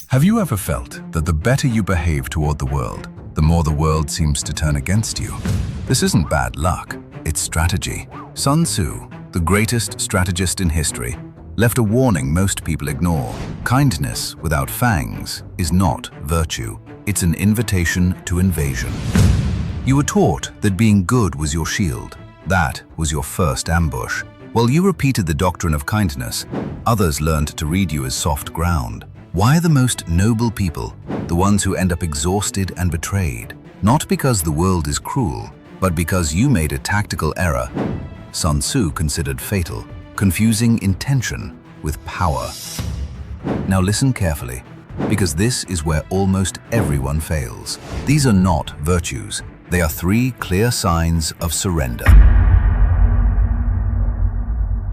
Have you ever felt that the better you behave toward the world, the more the world seems to turn against you? This isn't bad luck, it's strategy. Sun Tzu, the greatest strategist in history, left a warning most people ignore. Kindness without fangs is not virtue. It's an invitation to invasion. You were taught that being good was your shield. That was your first ambush. While you repeated the doctrine of kindness, others learned to read you as soft ground. Why are the most noble people the ones who end up exhausted and betrayed? Not because the world is cruel, but because you made a tactical error Sun Tzu considered fatal, confusing intention with power. Now listen carefully, because this is where almost everyone fails. These are not virtues. They are three clear signs of surrender.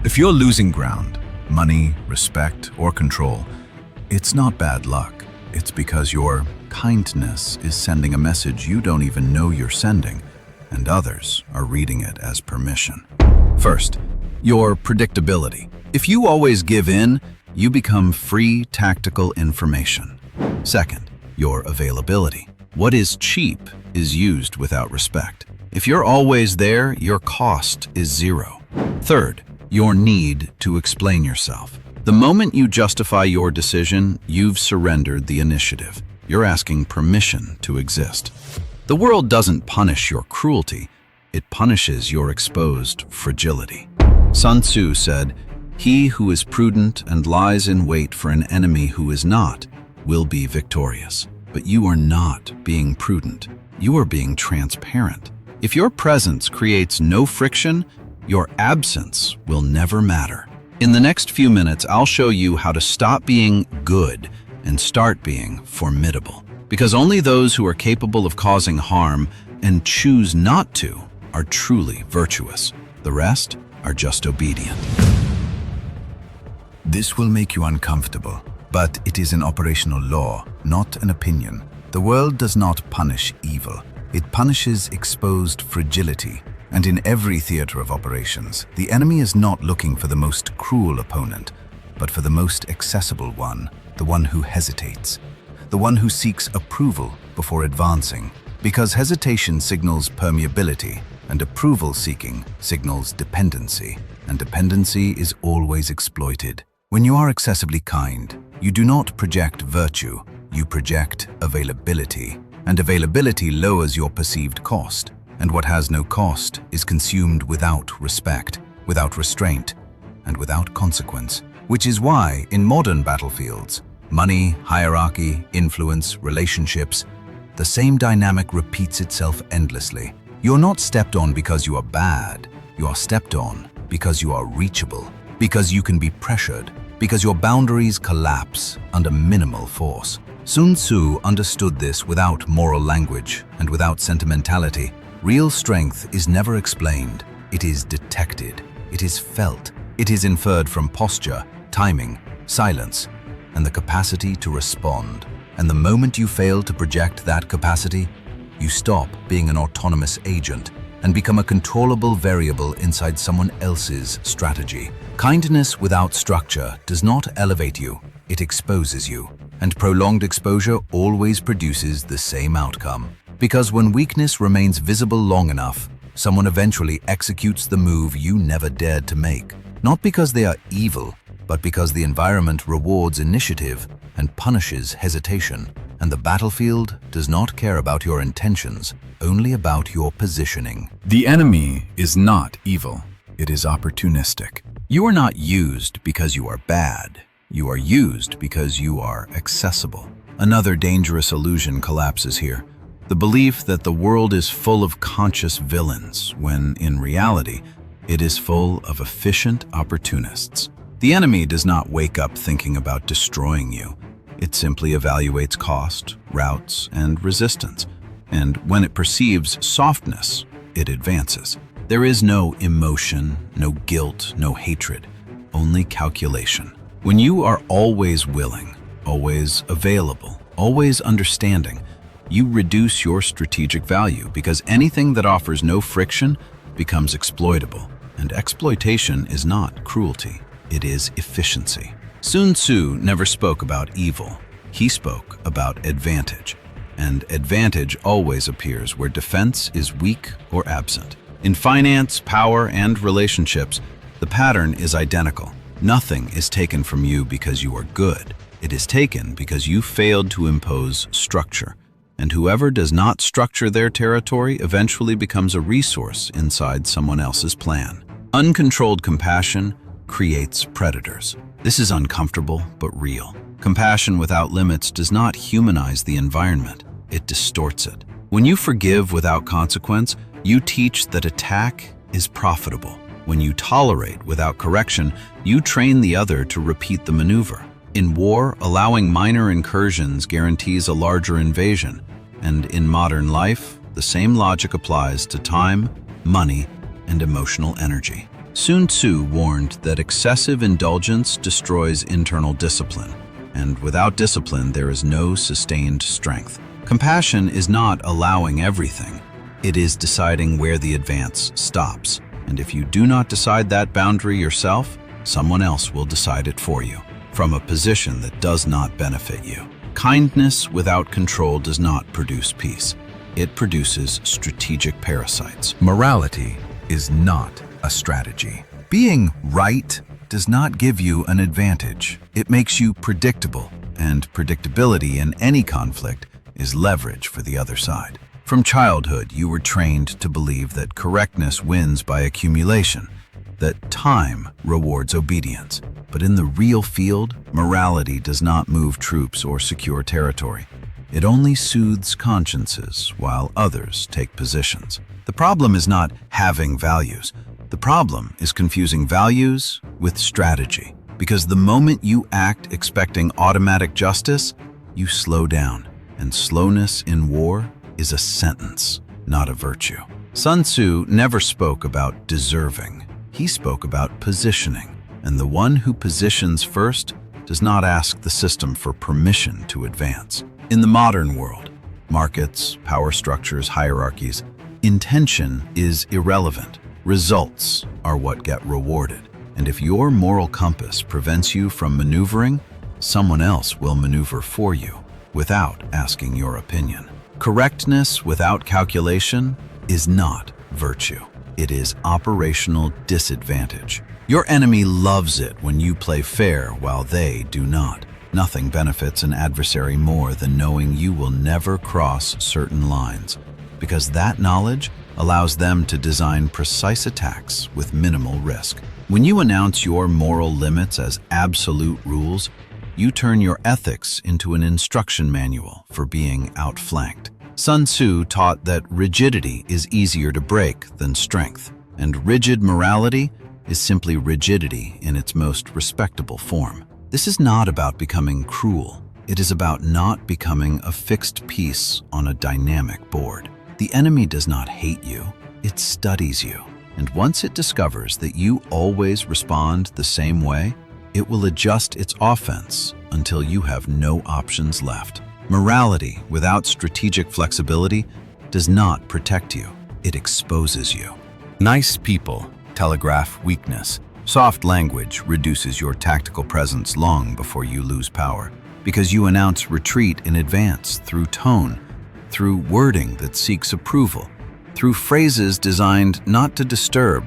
If you're losing ground, money, respect, or control, it's not bad luck. It's because your kindness is sending a message you don't even know you're sending, and others are reading it as permission. First, your predictability. If you always give in, you become free tactical information. Second, your availability. What is cheap is used without respect. If you're always there, your cost is zero. Third, your need to explain yourself. The moment you justify your decision, you've surrendered the initiative. You're asking permission to exist. The world doesn't punish your cruelty, it punishes your exposed fragility. Sun Tzu said, "He who is prudent and lies in wait for an enemy who is not, will be victorious." But you are not being prudent. You are being transparent. If your presence creates no friction, your absence will never matter. In the next few minutes, I'll show you how to stop being good and start being formidable. Because only those who are capable of causing harm and choose not to are truly virtuous. The rest are just obedient. This will make you uncomfortable, but it is an operational law, not an opinion. The world does not punish evil. It punishes exposed fragility. And in every theater of operations, the enemy is not looking for the most cruel opponent, but for the most accessible one, the one who hesitates, the one who seeks approval before advancing, because hesitation signals permeability, and approval-seeking signals dependency, and dependency is always exploited. When you are excessively kind, you do not project virtue, you project availability, and availability lowers your perceived cost. And what has no cost is consumed without respect, without restraint, and without consequence. Which is why, in modern battlefields, money, hierarchy, influence, relationships, the same dynamic repeats itself endlessly. You're not stepped on because you are bad. You are stepped on because you are reachable, because you can be pressured, because your boundaries collapse under minimal force. Sun Tzu understood this without moral language and without sentimentality. Real strength is never explained. It is detected. It is felt. It is inferred from posture, timing, silence, and the capacity to respond. And the moment you fail to project that capacity, you stop being an autonomous agent and become a controllable variable inside someone else's strategy. Kindness without structure does not elevate you. It exposes you. And prolonged exposure always produces the same outcome. Because when weakness remains visible long enough, someone eventually executes the move you never dared to make. Not because they are evil, but because the environment rewards initiative and punishes hesitation. And the battlefield does not care about your intentions, only about your positioning. The enemy is not evil. It is opportunistic. You are not used because you are bad. You are used because you are accessible. Another dangerous illusion collapses here. The belief that the world is full of conscious villains, when in reality, it is full of efficient opportunists. The enemy does not wake up thinking about destroying you. It simply evaluates cost, routes, and resistance. And when it perceives softness, it advances. There is no emotion, no guilt, no hatred, only calculation. When you are always willing, always available, always understanding, you reduce your strategic value because anything that offers no friction becomes exploitable. And exploitation is not cruelty, it is efficiency. Sun Tzu never spoke about evil. He spoke about advantage, and advantage always appears where defense is weak or absent. In finance, power, and relationships, the pattern is identical. Nothing is taken from you because you are good. It is taken because you failed to impose structure. And whoever does not structure their territory eventually becomes a resource inside someone else's plan. Uncontrolled compassion creates predators. This is uncomfortable but real. Compassion without limits does not humanize the environment, it distorts it. When you forgive without consequence, you teach that attack is profitable. When you tolerate without correction, you train the other to repeat the maneuver. In war, allowing minor incursions guarantees a larger invasion, and in modern life, the same logic applies to time, money, and emotional energy. Sun Tzu warned that excessive indulgence destroys internal discipline, and without discipline there is no sustained strength. Compassion is not allowing everything. It is deciding where the advance stops, and if you do not decide that boundary yourself, someone else will decide it for you, from a position that does not benefit you. Kindness without control does not produce peace. It produces strategic parasites. Morality is not a strategy. Being right does not give you an advantage. It makes you predictable, and predictability in any conflict is leverage for the other side. From childhood, you were trained to believe that correctness wins by accumulation, that time rewards obedience. But in the real field, morality does not move troops or secure territory. It only soothes consciences while others take positions. The problem is not having values. The problem is confusing values with strategy. Because the moment you act expecting automatic justice, you slow down. And slowness in war is a sentence, not a virtue. Sun Tzu never spoke about deserving. He spoke about positioning. And the one who positions first does not ask the system for permission to advance. In the modern world, markets, power structures, hierarchies, intention is irrelevant. Results are what get rewarded. And if your moral compass prevents you from maneuvering, someone else will maneuver for you without asking your opinion. Correctness without calculation is not virtue. It is operational disadvantage. Your enemy loves it when you play fair while they do not. Nothing benefits an adversary more than knowing you will never cross certain lines, because that knowledge allows them to design precise attacks with minimal risk. When you announce your moral limits as absolute rules, you turn your ethics into an instruction manual for being outflanked. Sun Tzu taught that rigidity is easier to break than strength, and rigid morality is simply rigidity in its most respectable form. This is not about becoming cruel. It is about not becoming a fixed piece on a dynamic board. The enemy does not hate you, it studies you. And once it discovers that you always respond the same way, it will adjust its offense until you have no options left. Morality without strategic flexibility does not protect you, it exposes you. Nice people telegraph weakness. Soft language reduces your tactical presence long before you lose power, because you announce retreat in advance through tone, through wording that seeks approval, through phrases designed not to disturb,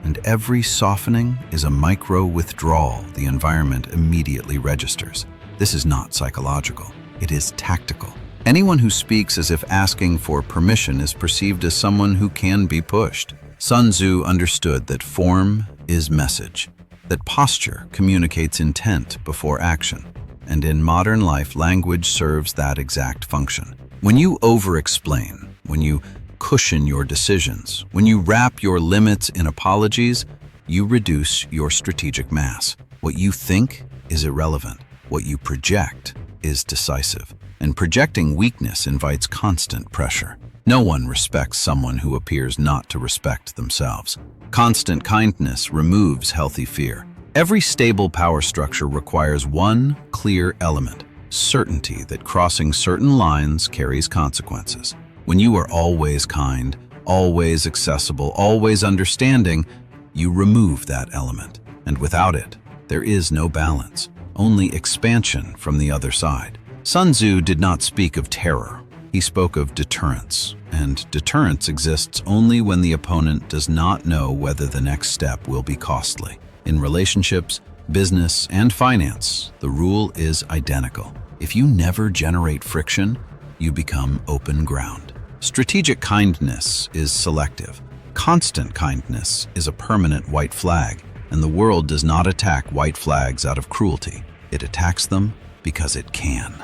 and every softening is a micro-withdrawal the environment immediately registers. This is not psychological, it is tactical. Anyone who speaks as if asking for permission is perceived as someone who can be pushed. Sun Tzu understood that form is message, that posture communicates intent before action, and in modern life, language serves that exact function. When you over-explain, when you cushion your decisions, when you wrap your limits in apologies, you reduce your strategic mass. What you think is irrelevant. What you project is decisive. And projecting weakness invites constant pressure. No one respects someone who appears not to respect themselves. Constant kindness removes healthy fear. Every stable power structure requires one clear element: certainty that crossing certain lines carries consequences. When you are always kind, always accessible, always understanding, you remove that element. And without it, there is no balance, only expansion from the other side. Sun Tzu did not speak of terror. He spoke of deterrence, and deterrence exists only when the opponent does not know whether the next step will be costly. In relationships, business, and finance, the rule is identical. If you never generate friction, you become open ground. Strategic kindness is selective. Constant kindness is a permanent white flag, and the world does not attack white flags out of cruelty. It attacks them because it can.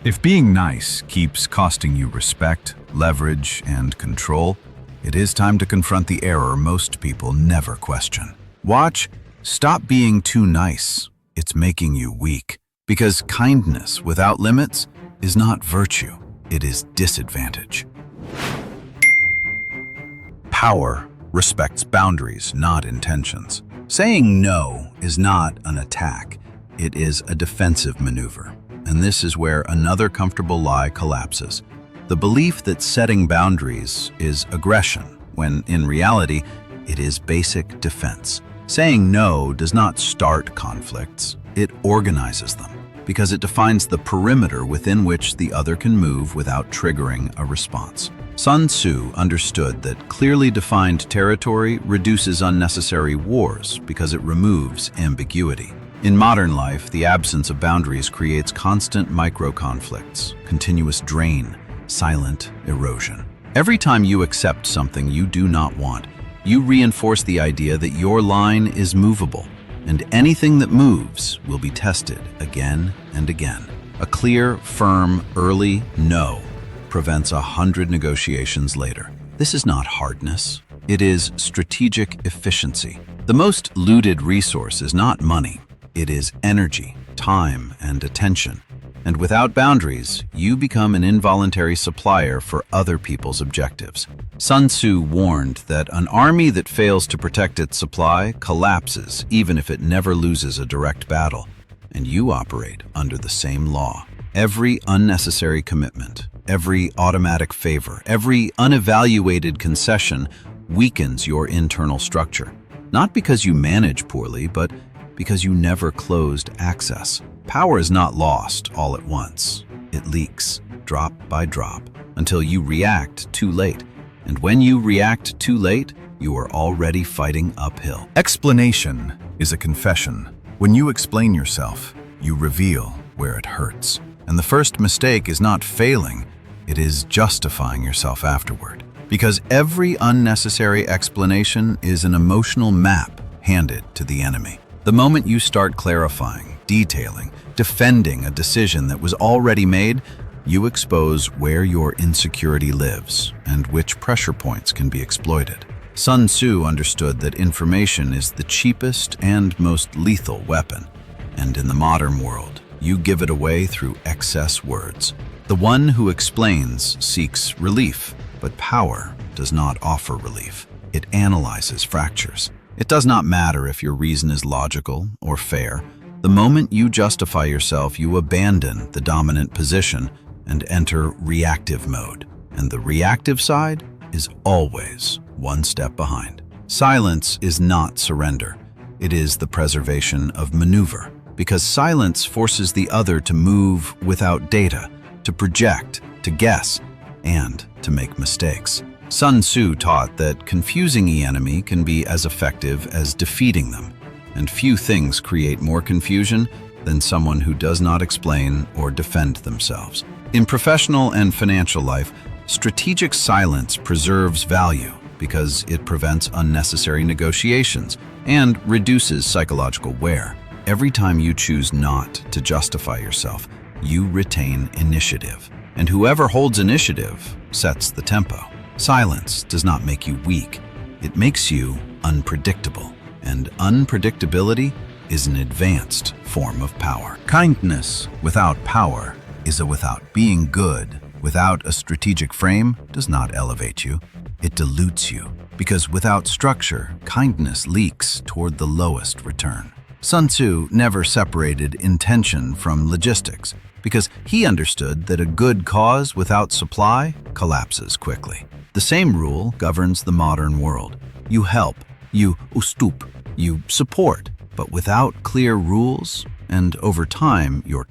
If being nice keeps costing you respect, leverage, and control, it is time to confront the error most people never question. Watch, stop being too nice. It's making you weak. Because kindness without limits is not virtue, it is disadvantage. Power respects boundaries, not intentions. Saying no is not an attack, it is a defensive maneuver. And this is where another comfortable lie collapses. The belief that setting boundaries is aggression, when in reality, it is basic defense. Saying no does not start conflicts, it organizes them, because it defines the perimeter within which the other can move without triggering a response. Sun Tzu understood that clearly defined territory reduces unnecessary wars because it removes ambiguity. In modern life, the absence of boundaries creates constant micro-conflicts, continuous drain, silent erosion. Every time you accept something you do not want, you reinforce the idea that your line is movable, and anything that moves will be tested again and again. A clear, firm, early no prevents 100 negotiations later. This is not hardness. It is strategic efficiency. The most looted resource is not money. It is energy, time, and attention. And without boundaries, you become an involuntary supplier for other people's objectives. Sun Tzu warned that an army that fails to protect its supply collapses even if it never loses a direct battle. And you operate under the same law. Every unnecessary commitment, every automatic favor, every unevaluated concession weakens your internal structure. Not because you manage poorly, but because you never closed access. Power is not lost all at once. It leaks, drop by drop, until you react too late. And when you react too late, you are already fighting uphill. Explanation is a confession. When you explain yourself, you reveal where it hurts. And the first mistake is not failing, it is justifying yourself afterward. Because every unnecessary explanation is an emotional map handed to the enemy. The moment you start clarifying, detailing, defending a decision that was already made, you expose where your insecurity lives and which pressure points can be exploited. Sun Tzu understood that information is the cheapest and most lethal weapon, and in the modern world, you give it away through excess words. The one who explains seeks relief, but power does not offer relief. It analyzes fractures. It does not matter if your reason is logical or fair. The moment you justify yourself, you abandon the dominant position and enter reactive mode. And the reactive side is always one step behind. Silence is not surrender. It is the preservation of maneuver, because silence forces the other to move without data, to project, to guess, and to make mistakes. Sun Tzu taught that confusing the enemy can be as effective as defeating them, and few things create more confusion than someone who does not explain or defend themselves. In professional and financial life, strategic silence preserves value because it prevents unnecessary negotiations and reduces psychological wear. Every time you choose not to justify yourself, you retain initiative, and whoever holds initiative sets the tempo. Silence does not make you weak, it makes you unpredictable, and unpredictability is an advanced form of power. Kindness without power is a without. Being good without a strategic frame does not elevate you, it dilutes you, because without structure, kindness leaks toward the lowest return. Sun Tzu never separated intention from logistics, because he understood that a good cause without supply collapses quickly. The same rule governs the modern world. You help, you ustup, you support, but without clear rules, and over time, your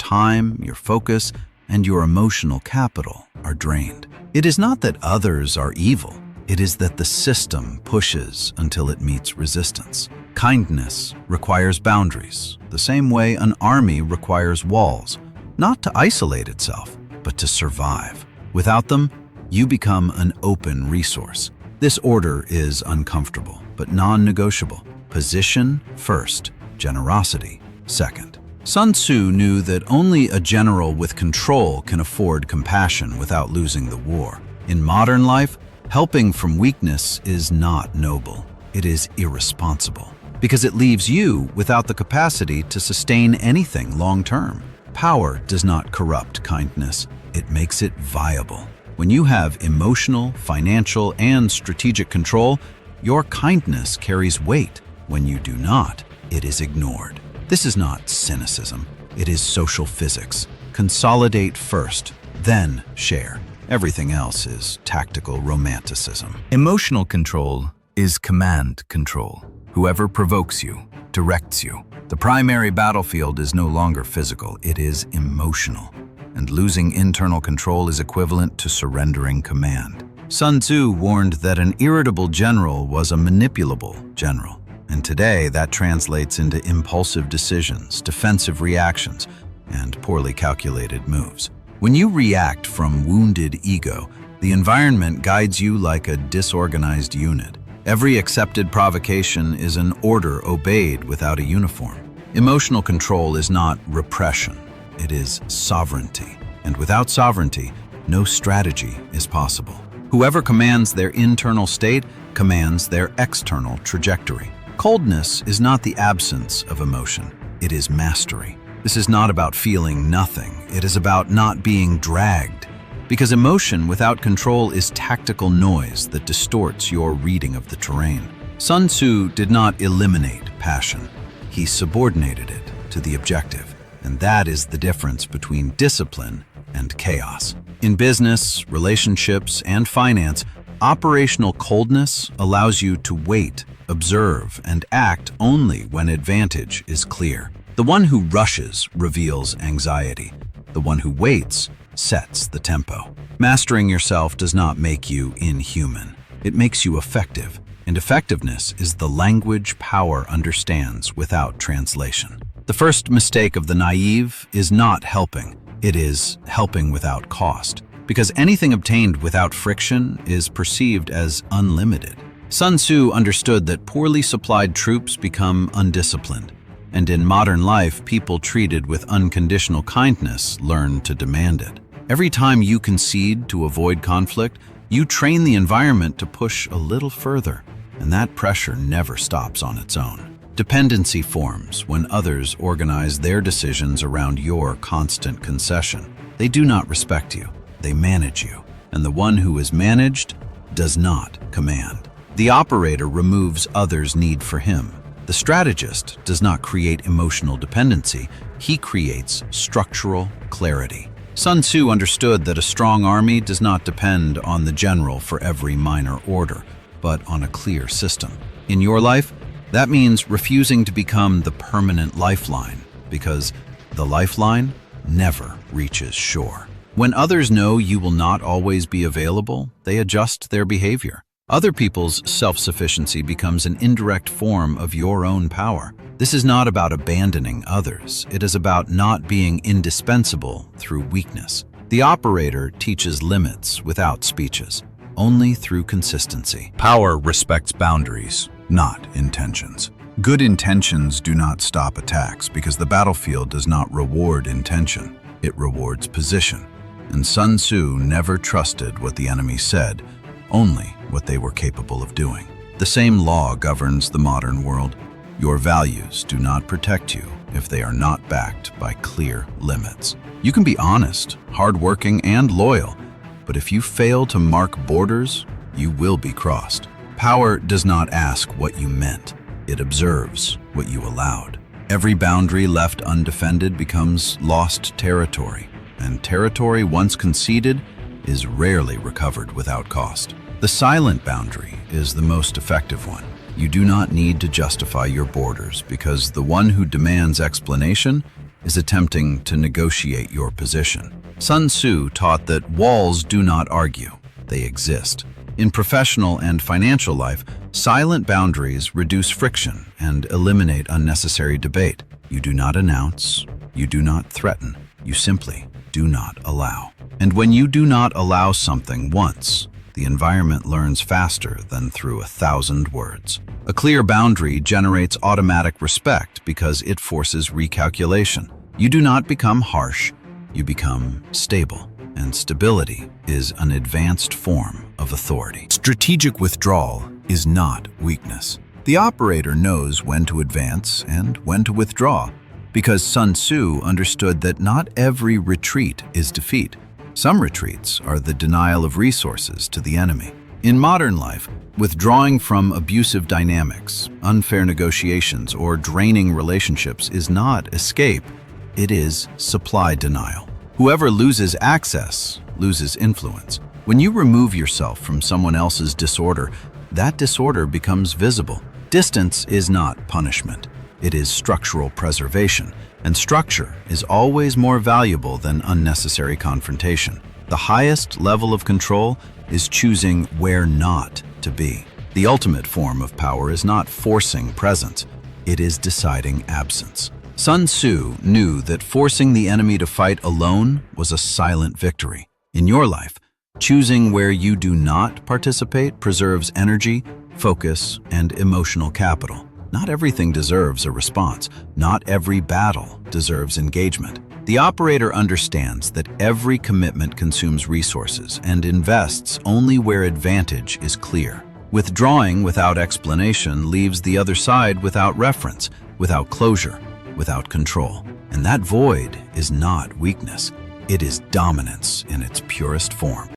focus, and your emotional capital are drained. It is not that others are evil. It is that the system pushes until it meets resistance. Kindness requires boundaries, the same way an army requires walls, not to isolate itself, but to survive. Without them, you become an open resource. This order is uncomfortable, but non-negotiable. Position first, generosity second. Sun Tzu knew that only a general with control can afford compassion without losing the war. In modern life, helping from weakness is not noble. It is irresponsible, because it leaves you without the capacity to sustain anything long-term. Power does not corrupt kindness. It makes it viable. When you have emotional, financial, and strategic control, your kindness carries weight. When you do not, it is ignored. This is not cynicism. It is social physics. Consolidate first, then share. Everything else is tactical romanticism. Emotional control is command control. Whoever provokes you, directs you. The primary battlefield is no longer physical, it is emotional. And losing internal control is equivalent to surrendering command. Sun Tzu warned that an irritable general was a manipulable general. And today that translates into impulsive decisions, defensive reactions, and poorly calculated moves. When you react from wounded ego, the environment guides you like a disorganized unit. Every accepted provocation is an order obeyed without a uniform. Emotional control is not repression, it is sovereignty. And without sovereignty, no strategy is possible. Whoever commands their internal state commands their external trajectory. Coldness is not the absence of emotion, it is mastery. This is not about feeling nothing, it is about not being dragged. Because emotion without control is tactical noise that distorts your reading of the terrain. Sun Tzu did not eliminate passion, he subordinated it to the objective. And that is the difference between discipline and chaos. In business, relationships, and finance, operational coldness allows you to wait, observe, and act only when advantage is clear. The one who rushes reveals anxiety. The one who waits sets the tempo. Mastering yourself does not make you inhuman. It makes you effective, and effectiveness is the language power understands without translation. The first mistake of the naive is not helping. It is helping without cost, because anything obtained without friction is perceived as unlimited. Sun Tzu understood that poorly supplied troops become undisciplined, and in modern life, people treated with unconditional kindness learn to demand it. Every time you concede to avoid conflict, you train the environment to push a little further, and that pressure never stops on its own. Dependency forms when others organize their decisions around your constant concession. They do not respect you, they manage you, and the one who is managed does not command. The operator removes others' need for him. The strategist does not create emotional dependency, he creates structural clarity. Sun Tzu understood that a strong army does not depend on the general for every minor order, but on a clear system. In your life, that means refusing to become the permanent lifeline, because the lifeline never reaches shore. When others know you will not always be available, they adjust their behavior. Other people's self-sufficiency becomes an indirect form of your own power. This is not about abandoning others. It is about not being indispensable through weakness. The operator teaches limits without speeches, only through consistency. Power respects boundaries, not intentions. Good intentions do not stop attacks because the battlefield does not reward intention. It rewards position. And Sun Tzu never trusted what the enemy said, only what they were capable of doing. The same law governs the modern world. Your values do not protect you if they are not backed by clear limits. You can be honest, hardworking, and loyal, but if you fail to mark borders, you will be crossed. Power does not ask what you meant. It observes what you allowed. Every boundary left undefended becomes lost territory, and territory once conceded is rarely recovered without cost. The silent boundary is the most effective one. You do not need to justify your borders because the one who demands explanation is attempting to negotiate your position. Sun Tzu taught that walls do not argue, they exist. In professional and financial life, silent boundaries reduce friction and eliminate unnecessary debate. You do not announce, you do not threaten, you simply do not allow. And when you do not allow something once, the environment learns faster than through 1,000 words. A clear boundary generates automatic respect because it forces recalculation. You do not become harsh, you become stable. And stability is an advanced form of authority. Strategic withdrawal is not weakness. The operator knows when to advance and when to withdraw, because Sun Tzu understood that not every retreat is defeat. Some retreats are the denial of resources to the enemy. In modern life, withdrawing from abusive dynamics, unfair negotiations, or draining relationships is not escape, it is supply denial. Whoever loses access loses influence. When you remove yourself from someone else's disorder, that disorder becomes visible. Distance is not punishment. It is structural preservation, and structure is always more valuable than unnecessary confrontation. The highest level of control is choosing where not to be. The ultimate form of power is not forcing presence, it is deciding absence. Sun Tzu knew that forcing the enemy to fight alone was a silent victory. In your life, choosing where you do not participate preserves energy, focus, and emotional capital. Not everything deserves a response. Not every battle deserves engagement. The operator understands that every commitment consumes resources and invests only where advantage is clear. Withdrawing without explanation leaves the other side without reference, without closure, without control. And that void is not weakness. It is dominance in its purest form.